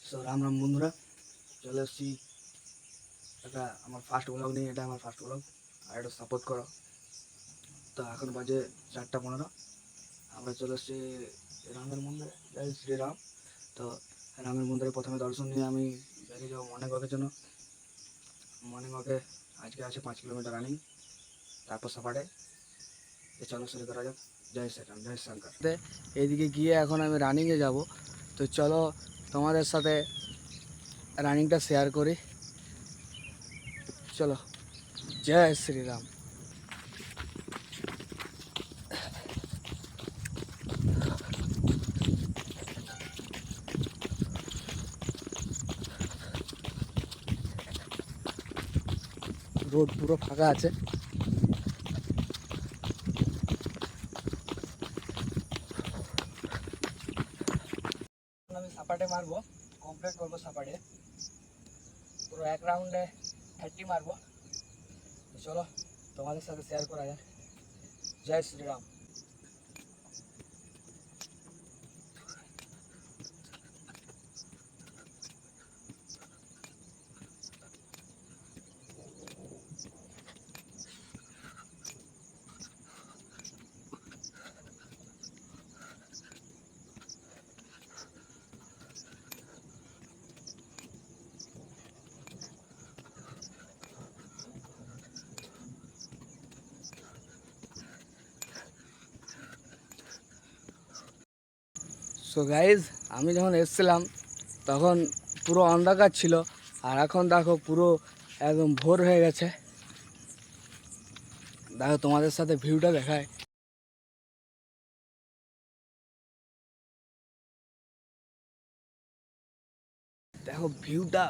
So Ram Ram বন্ধুরা, চলে এসেছি এটা আমার ফার্স্ট ব্লগ নিয়ে। এটা আমার ফার্স্ট ব্লগ, আর একটু সাপোর্ট করো। তো এখন বাজে 4:15, আমরা চলে এসেছি রামের মন্দিরে। জয় শ্রীরাম। তো রামের মন্দিরে প্রথমে দর্শন নিয়ে আমি বেরিয়ে যাবো মর্নিং ওয়াকের জন্য। মর্নিং ওয়াকে আজকে আছে 5 কিলোমিটার রানিং, তারপর সাপাটে। চলো শুরু করা যাক। জয় শ্রীরাম, জয় শঙ্কর। এইদিকে গিয়ে এখন আমি রানিংয়ে যাব। তো চলো তোমাদের সাথে রানিংটা শেয়ার করি। চলো, জয় শ্রীরাম। রোড পুরো ফাঁকা আছে। আমি সাপাটে মারবো, কমপ্লিট করবো সাপাটে, পুরো এক রাউন্ডে 30 মারবো। চলো তোমাদের সাথে শেয়ার করা যায়। জয় শ্রীরাম। সো গাইজ, আমি যখন এসেছিলাম তখন পুরো অন্ধকার ছিল, আর এখন দেখো পুরো একদম ভোর হয়ে গেছে। দেখো তোমাদের সাথে ভিউটা দেখায়। দেখো ভিউটা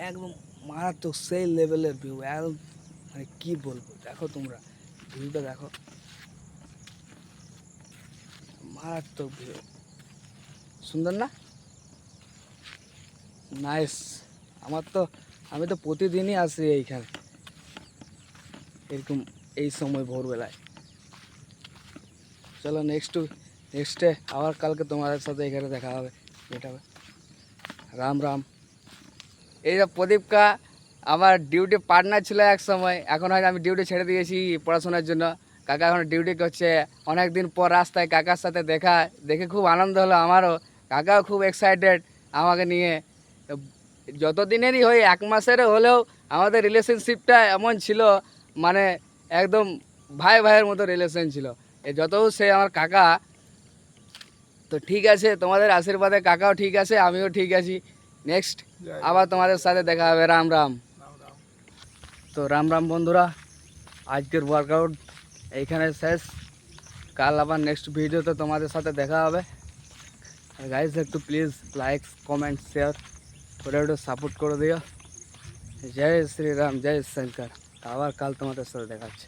একদম মারাত্মক, সেই লেভেলের ভিউ, একদম মানে কী বলবো। দেখো তোমরা ভিউটা দেখো, মারাত্মক ভিউ, সুন্দর না? নাইস। আমি তো প্রতিদিনই আসি এইখানে এরকম এই সময় ভোরবেলায়। চলো নেক্সটে আবার কালকে তোমাদের সাথে এখানে দেখা হবে, এটা হবে। রাম রাম। এই যে প্রদীপকা আমার ডিউটি পার্টনার ছিল এক সময়, এখন হয়তো আমি ডিউটি ছেড়ে দিয়েছি পড়াশোনার জন্য। কাকা এখন ডিউটি করছে। অনেক দিন পর রাস্তায় কাকার সাথে দেখে খুব আনন্দ হলো আমারও। কাকাও খুব এক্সাইটেড আমাকে নিয়ে। যতদিনেরই হই, 1 মাসেরও হলেও আমাদের রিলেশনশিপটা এমন ছিল, মানে একদম ভাইয়ের মতো রিলেশন ছিল। যত সে আমার কাকা। তো ঠিক আছে, তোমাদের আশীর্বাদে কাকাও ঠিক আছে, আমিও ঠিক আছি। নেক্সট আবার তোমাদের সাথে দেখা হবে। রাম রাম। তো রাম রাম বন্ধুরা, আজকের ওয়ার্কআউট এইখানে শেষ। কাল আবার নেক্সট ভিডিওতে তোমাদের সাথে দেখা হবে। আর গাইজ একটু প্লিজ লাইক, কমেন্ট, শেয়ার করে একটু সাপোর্ট করে দিও। জয় শ্রীরাম, জয় শঙ্কর। আবার কাল তোমাদের সাথে দেখা হচ্ছে।